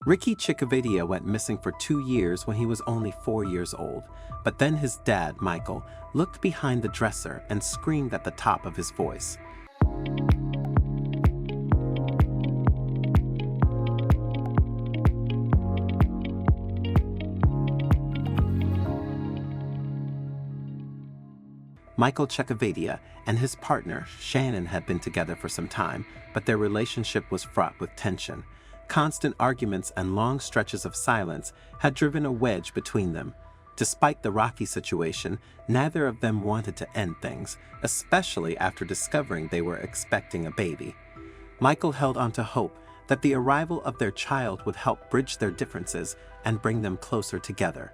Ricky Chekevedia went missing for 2 years when he was only 4 years old, but then his dad, Michael, looked behind the dresser and screamed at the top of his voice. Michael Chekevedia and his partner, Shannon, had been together for some time, but their relationship was fraught with tension. Constant arguments and long stretches of silence had driven a wedge between them. Despite the rocky situation, neither of them wanted to end things, especially after discovering they were expecting a baby. Michael held on to hope that the arrival of their child would help bridge their differences and bring them closer together.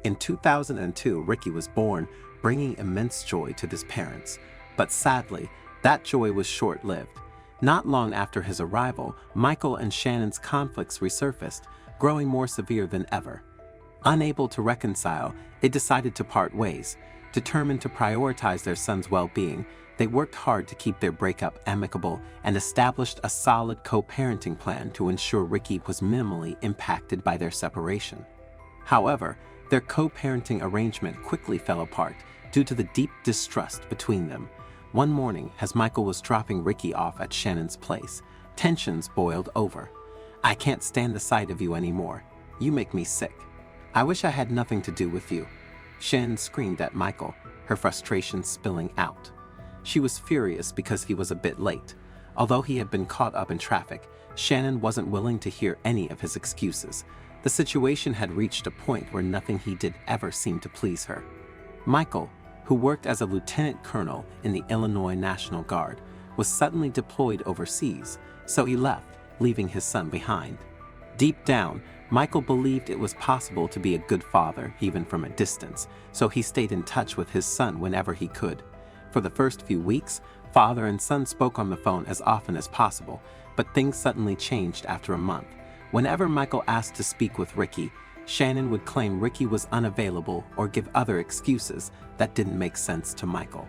In 2002, Ricky was born, bringing immense joy to his parents. But sadly, that joy was short-lived. Not long after his arrival, Michael and Shannon's conflicts resurfaced, growing more severe than ever. Unable to reconcile, they decided to part ways. Determined to prioritize their son's well-being, they worked hard to keep their breakup amicable and established a solid co-parenting plan to ensure Ricky was minimally impacted by their separation. However, their co-parenting arrangement quickly fell apart due to the deep distrust between them. One morning, as Michael was dropping Ricky off at Shannon's place, tensions boiled over. "I can't stand the sight of you anymore. You make me sick. I wish I had nothing to do with you," Shannon screamed at Michael, her frustration spilling out. She was furious because he was a bit late. Although he had been caught up in traffic, Shannon wasn't willing to hear any of his excuses. The situation had reached a point where nothing he did ever seemed to please her. Michael, who worked as a lieutenant colonel in the Illinois National Guard, was suddenly deployed overseas, so he left, leaving his son behind. Deep down, Michael believed it was possible to be a good father, even from a distance, so he stayed in touch with his son whenever he could. For the first few weeks, father and son spoke on the phone as often as possible, but things suddenly changed after a month. Whenever Michael asked to speak with Ricky, Shannon would claim Ricky was unavailable or give other excuses that didn't make sense to Michael.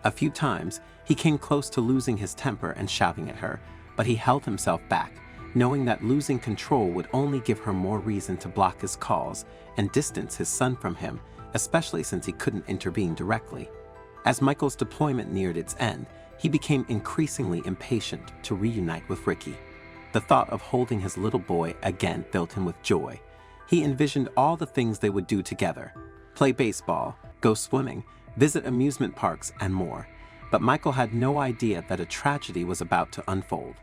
A few times, he came close to losing his temper and shouting at her, but he held himself back, knowing that losing control would only give her more reason to block his calls and distance his son from him, especially since he couldn't intervene directly. As Michael's deployment neared its end, he became increasingly impatient to reunite with Ricky. The thought of holding his little boy again filled him with joy. He envisioned all the things they would do together: play baseball, go swimming, visit amusement parks, and more. But Michael had no idea that a tragedy was about to unfold.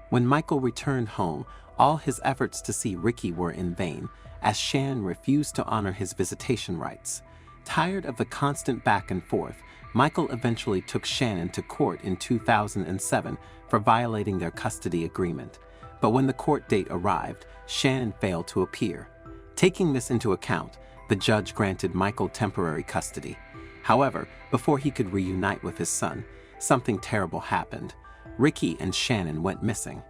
When Michael returned home, all his efforts to see Ricky were in vain, as Shannon refused to honor his visitation rights. Tired of the constant back and forth, Michael eventually took Shannon to court in 2007 for violating their custody agreement. But when the court date arrived, Shannon failed to appear. Taking this into account, the judge granted Michael temporary custody. However, before he could reunite with his son, something terrible happened. Ricky and Shannon went missing.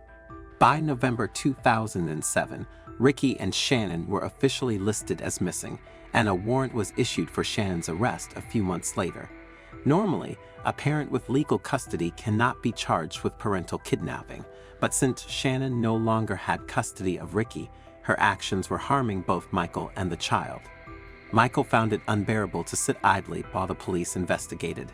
By November 2007, Ricky and Shannon were officially listed as missing, and a warrant was issued for Shannon's arrest a few months later. Normally, a parent with legal custody cannot be charged with parental kidnapping, but since Shannon no longer had custody of Ricky, her actions were harming both Michael and the child. Michael found it unbearable to sit idly while the police investigated.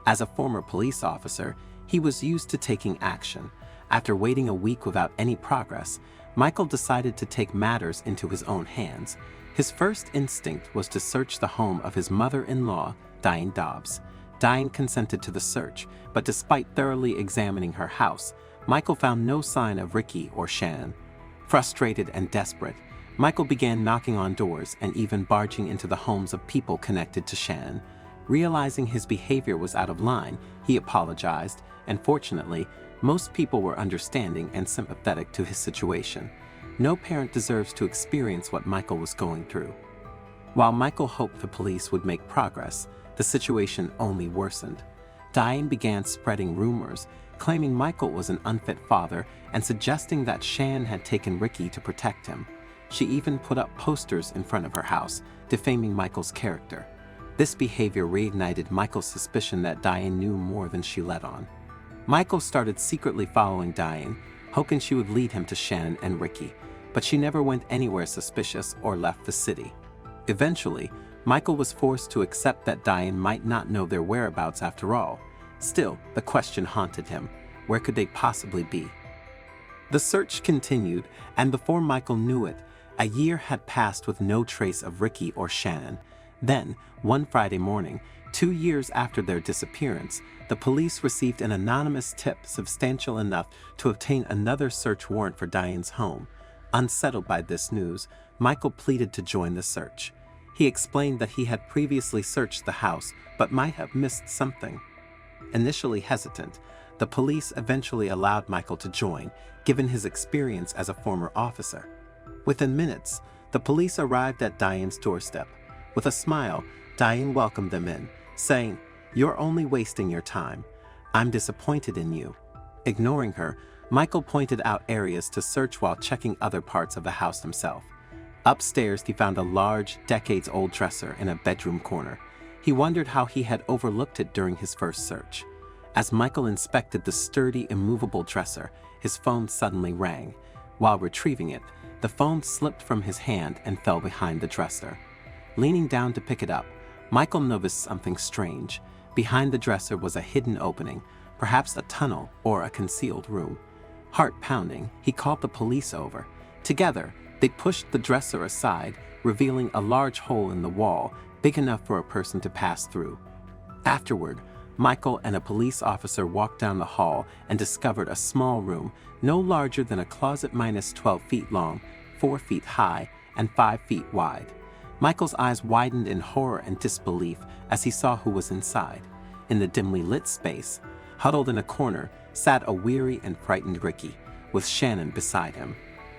As a former police officer, he was used to taking action. After waiting a week without any progress, Michael decided to take matters into his own hands. His first instinct was to search the home of his mother-in-law, Diane Dobbs. Diane consented to the search, but despite thoroughly examining her house, Michael found no sign of Ricky or Shannon. Frustrated and desperate, Michael began knocking on doors and even barging into the homes of people connected to Shannon. Realizing his behavior was out of line, he apologized, and fortunately, most people were understanding and sympathetic to his situation. No parent deserves to experience what Michael was going through. While Michael hoped the police would make progress, the situation only worsened. Diane began spreading rumors, claiming Michael was an unfit father and suggesting that Shannon had taken Ricky to protect him. She even put up posters in front of her house, defaming Michael's character. This behavior reignited Michael's suspicion that Diane knew more than she let on. Michael started secretly following Diane, hoping she would lead him to Shannon and Ricky. but she never went anywhere suspicious or left the city. Eventually, Michael was forced to accept that Diane might not know their whereabouts after all. Still, the question haunted him. Where could they possibly be? The search continued, and before Michael knew it, a year had passed with no trace of Ricky or Shannon. Then, one Friday morning, 2 years after their disappearance, the police received an anonymous tip substantial enough to obtain another search warrant for Diane's home. Unsettled by this news, Michael pleaded to join the search. He explained that he had previously searched the house but might have missed something. Initially hesitant, the police eventually allowed Michael to join, given his experience as a former officer. Within minutes, the police arrived at Diane's doorstep. With a smile, Diane welcomed them in, saying, "You're only wasting your time. I'm disappointed in you." Ignoring her, Michael pointed out areas to search while checking other parts of the house himself. Upstairs, he found a large, decades-old dresser in a bedroom corner. He wondered how he had overlooked it during his first search. As Michael inspected the sturdy, immovable dresser, his phone suddenly rang. While retrieving it, the phone slipped from his hand and fell behind the dresser. Leaning down to pick it up, Michael noticed something strange. Behind the dresser was a hidden opening, perhaps a tunnel or a concealed room. Heart pounding, he called the police over. Together, they pushed the dresser aside, revealing a large hole in the wall, big enough for a person to pass through. Afterward, Michael and a police officer walked down the hall and discovered a small room, no larger than a closet minus 12 feet long, 4 feet high, and 5 feet wide. Michael's eyes widened in horror and disbelief as he saw who was inside. In the dimly lit space, huddled in a corner, sat a weary and frightened Ricky, with Shannon beside him.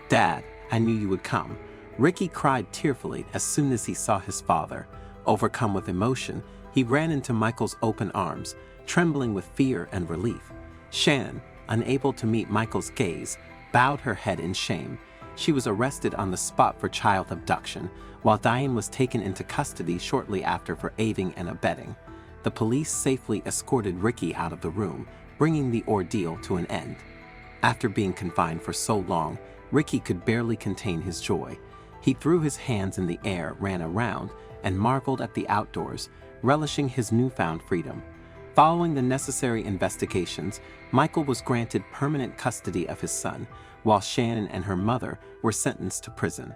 "Dad, I knew you would come." Ricky cried tearfully as soon as he saw his father. Overcome with emotion, he ran into Michael's open arms, trembling with fear and relief. Shannon, unable to meet Michael's gaze, bowed her head in shame. She was arrested on the spot for child abduction, while Diane was taken into custody shortly after for aiding and abetting. The police safely escorted Ricky out of the room, bringing the ordeal to an end. After being confined for so long, Ricky could barely contain his joy. He threw his hands in the air, ran around, and marveled at the outdoors, relishing his newfound freedom. Following the necessary investigations, Michael was granted permanent custody of his son, while Shannon and her mother were sentenced to prison.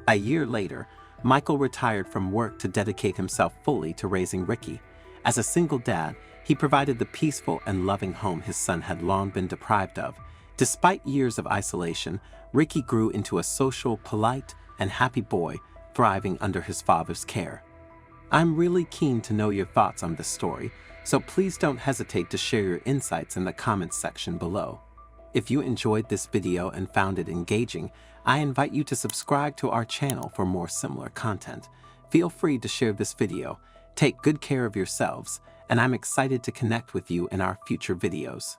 A year later, Michael retired from work to dedicate himself fully to raising Ricky. As a single dad, he provided the peaceful and loving home his son had long been deprived of. Despite years of isolation, Ricky grew into a social, polite, and happy boy, thriving under his father's care. I'm really keen to know your thoughts on this story, so please don't hesitate to share your insights in the comments section below. If you enjoyed this video and found it engaging, I invite you to subscribe to our channel for more similar content. Feel free to share this video. Take good care of yourselves, and I'm excited to connect with you in our future videos.